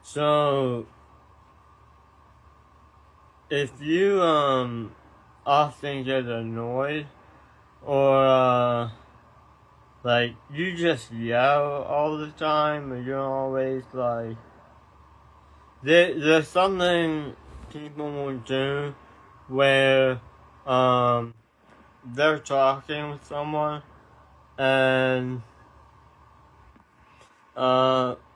So, if you often get annoyed or like you just yell all the time, or you're always like there's something people will do where they're talking with someone and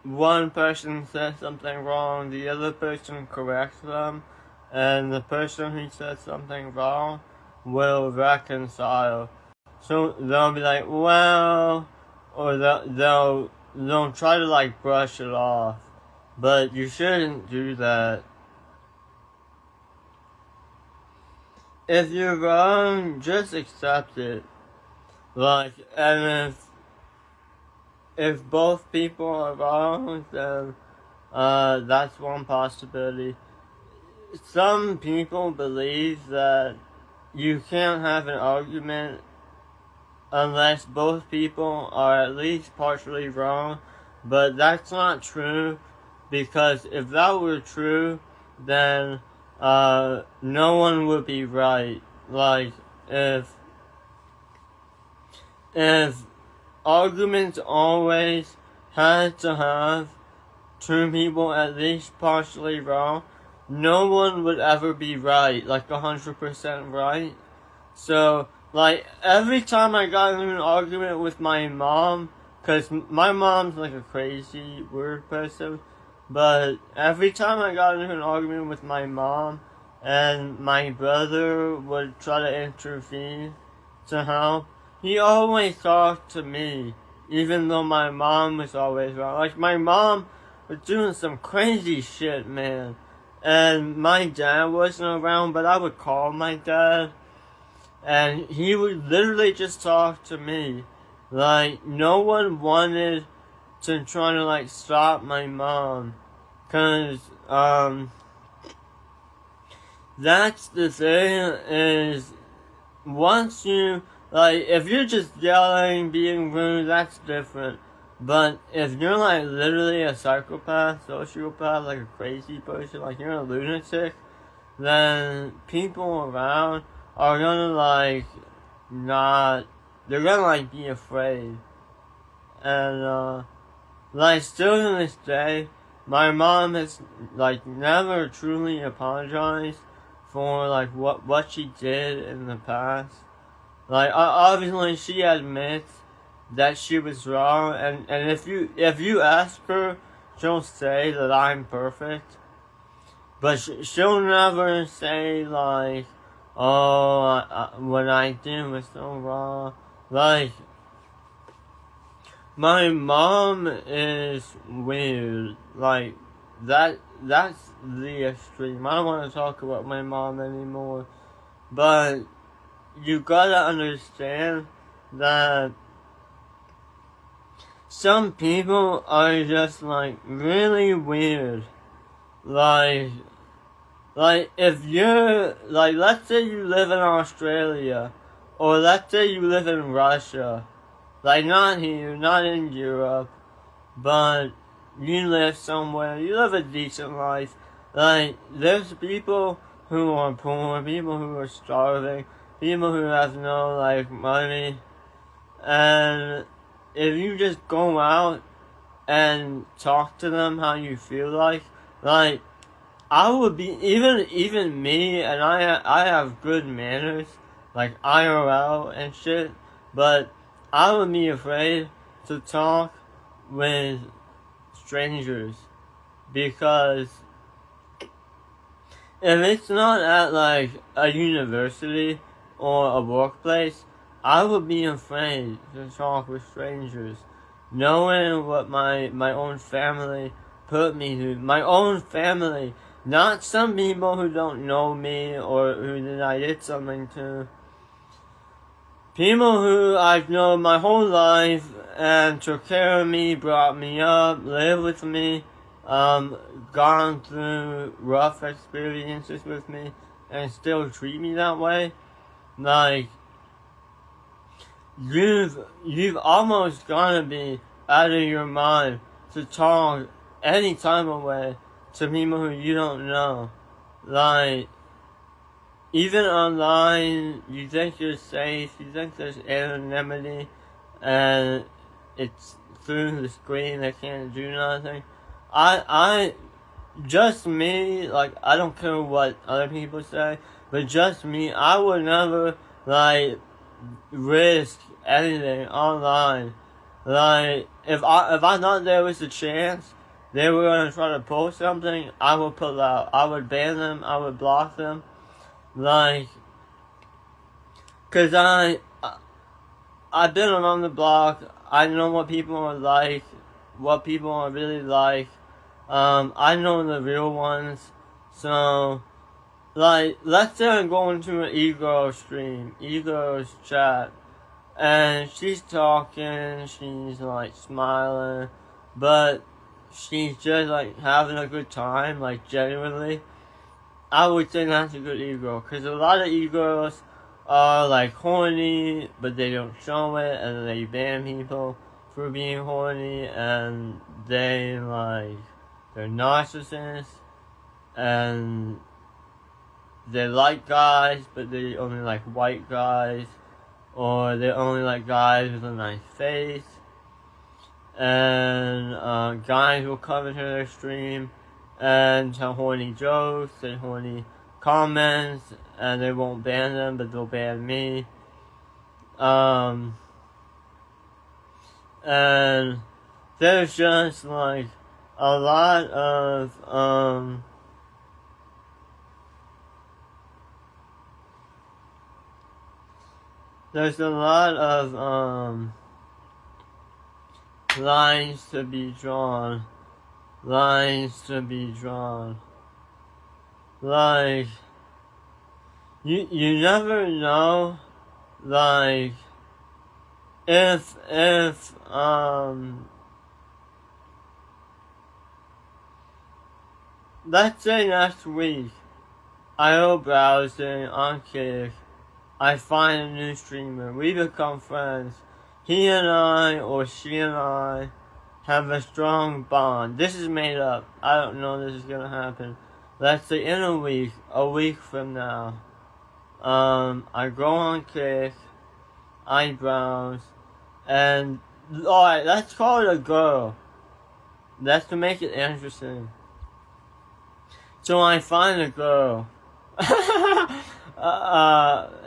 one person says something wrong, the other person corrects them, and the person who says something wrong will reconcile. So they'll be like, well, or they'll try to like brush it off, but you shouldn't do that. If you're wrong, just accept it. Like, and if both people are wrong, then that's one possibility. Some people believe that you can't have an argument unless both people are at least partially wrong, but that's not true, because if that were true, then no one would be right. Like, if arguments always had to have two people at least partially wrong, no one would ever be right, like 100% right. So, like, every time I got into an argument with my mom, because my mom's like a crazy, weird person, but every time I got into an argument with my mom, and my brother would try to intervene to help, he always talked to me, even though my mom was always wrong. Like, my mom was doing some crazy shit, man. And my dad wasn't around, but I would call my dad, and he would literally just talk to me. Like, no one wanted to try to, like, stop my mom. Cause, that's the thing, is, once you, like, if you're just yelling, being rude, that's different. But if you're like literally a psychopath, sociopath, like a crazy person, like you're a lunatic, then people around are gonna like they're gonna like be afraid. And like still to this day, my mom has like never truly apologized for like what she did in the past. Like, obviously she admits that she was wrong, and if you ask her, she'll say that I'm perfect, but she'll never say like, oh, what I did was so wrong. Like, my mom is weird. Like, that's the extreme. I don't want to talk about my mom anymore, but you gotta understand that some people are just like really weird. Like if you're like, let's say you live in Australia, or let's say you live in Russia, like not here, not in Europe, but you live somewhere, you live a decent life. Like, there's people who are poor, people who are starving, people who have no, like, money, and if you just go out and talk to them how you feel like, I would be, even me, and I have good manners, like IRL and shit, but I would be afraid to talk with strangers, because if it's not at like a university or a workplace, I would be afraid to talk with strangers, knowing what my own family put me through. My own family, not some people who don't know me or who I did something to. People who I've known my whole life and took care of me, brought me up, lived with me, gone through rough experiences with me, and still treat me that way. Like, you've almost gotta be out of your mind to talk any type of way to people who you don't know. Like, even online, you think you're safe, you think there's anonymity, and it's through the screen, they can't do nothing. Just me, like, I don't care what other people say, but just me, I would never, like, risk anything online. Like, if I thought there was a chance they were gonna try to post something, I would pull out. I would ban them, I would block them. Like, cause I've been on the block, I know what people are like, what people are really like. I know the real ones. So, like, let's say I'm going to an ego stream, ego's chat, and she's talking, she's like smiling, but she's just like having a good time, like genuinely. I would say that's a good ego, because a lot of egos are like horny, but they don't show it, and they ban people for being horny, and they're narcissists, and they like guys, but they only like white guys, or they only like guys with a nice face, and guys will come into their stream and tell horny jokes, say horny comments, and they won't ban them, but they'll ban me. And there's just like a lot of there's a lot of lines to be drawn. Lines to be drawn. Like, you never know, like, if let's say next week, I go browsing on Kick, I find a new streamer, we become friends, he and I, or she and I, have a strong bond. This is made up, I don't know this is gonna happen. Let's say in a week from now, I go on Kick, I browse, and, alright, let's call it a girl. That's to make it interesting. So I find a girl,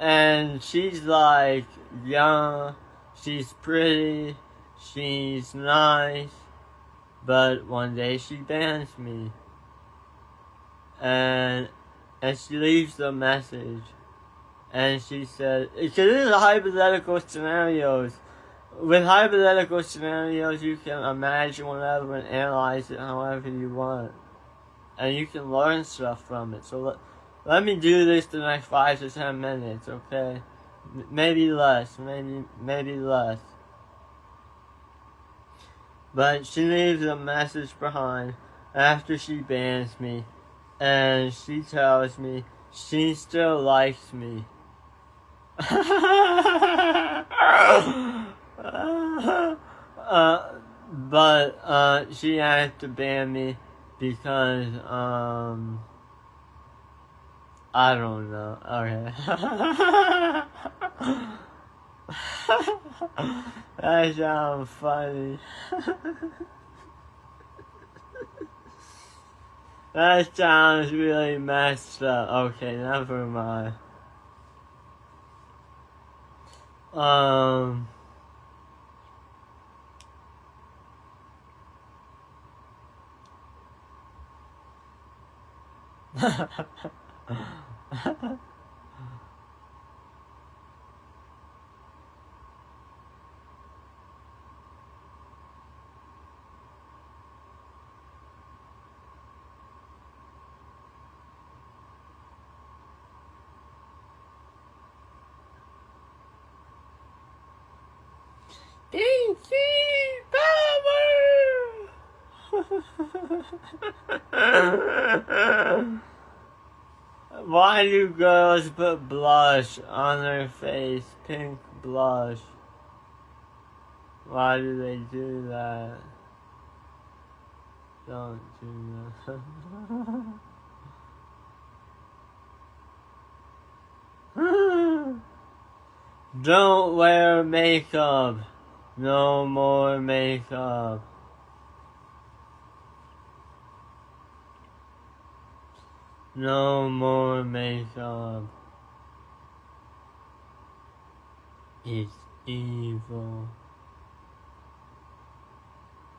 and she's like young, she's pretty, she's nice, but one day she bans me, and she leaves a message, and she said, because this is hypothetical scenarios. With hypothetical scenarios, you can imagine whatever and analyze it however you want. And you can learn stuff from it. So let me do this the next 5 to 10 minutes, okay? Maybe less, maybe less. But she leaves a message behind after she bans me, and she tells me she still likes me. But she had to ban me because, I don't know. Okay. That sounds funny. That sounds really messed up. Okay, never mind. DC Power! Why do girls put blush on their face? Pink blush. Why do they do that? Don't do that. Don't wear makeup. No more makeup. No more makeup. It's evil.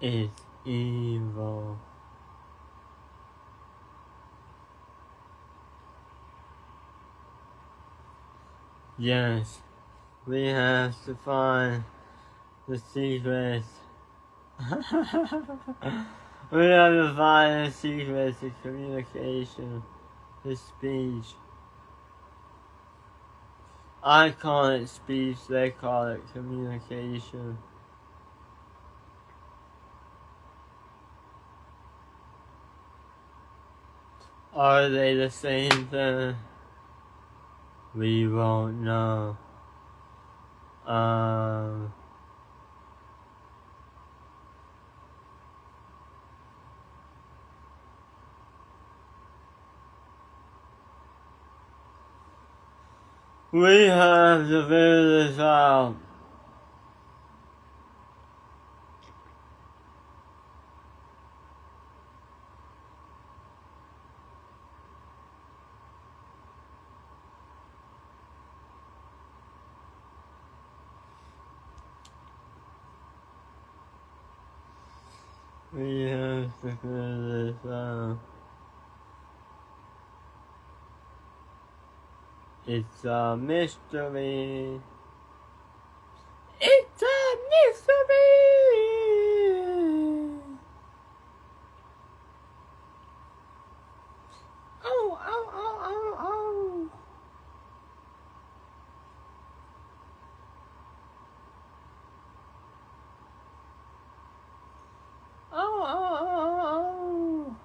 It's evil. Yes, we have to find the secrets. We have to find the secrets to communication, to speech. I call it speech, they call it communication. Are they the same thing? We won't know. We have to figure this out. We have to figure this out. It's a mystery. It's a mystery. Oh, oh, oh, oh, oh. Oh, oh, oh, oh.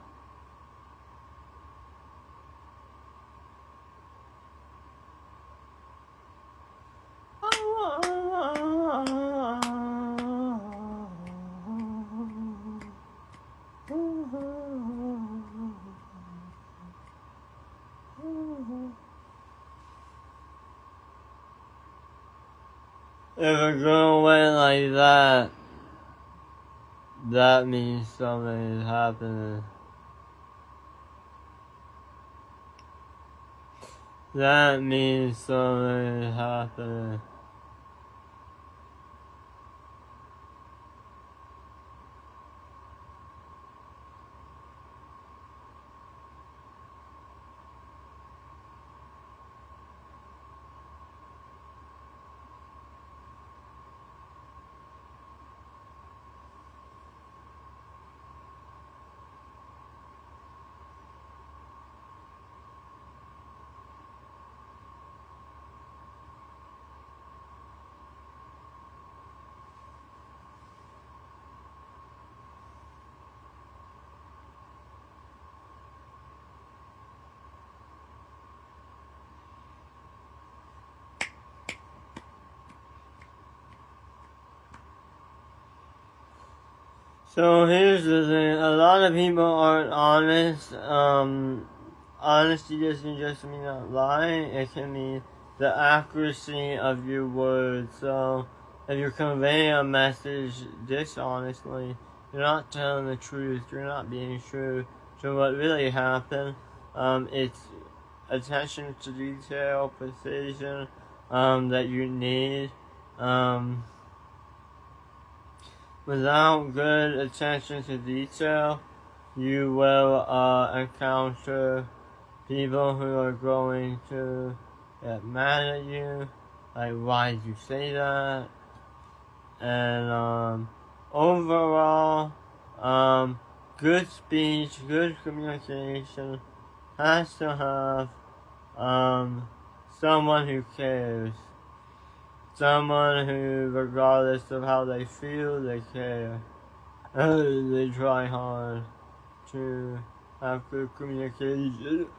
If a girl went like that, that means something is happening. That means something is happening. So here's the thing, a lot of people aren't honest. Honesty doesn't just mean not lying, it can mean the accuracy of your words. So if you're conveying a message dishonestly, you're not telling the truth, you're not being true to what really happened. It's attention to detail, precision, that you need. Without good attention to detail, you will encounter people who are going to get mad at you, like, why did you say that? And overall, good speech, good communication has to have someone who cares. Someone who, regardless of how they feel, they care. They try hard to have good communication.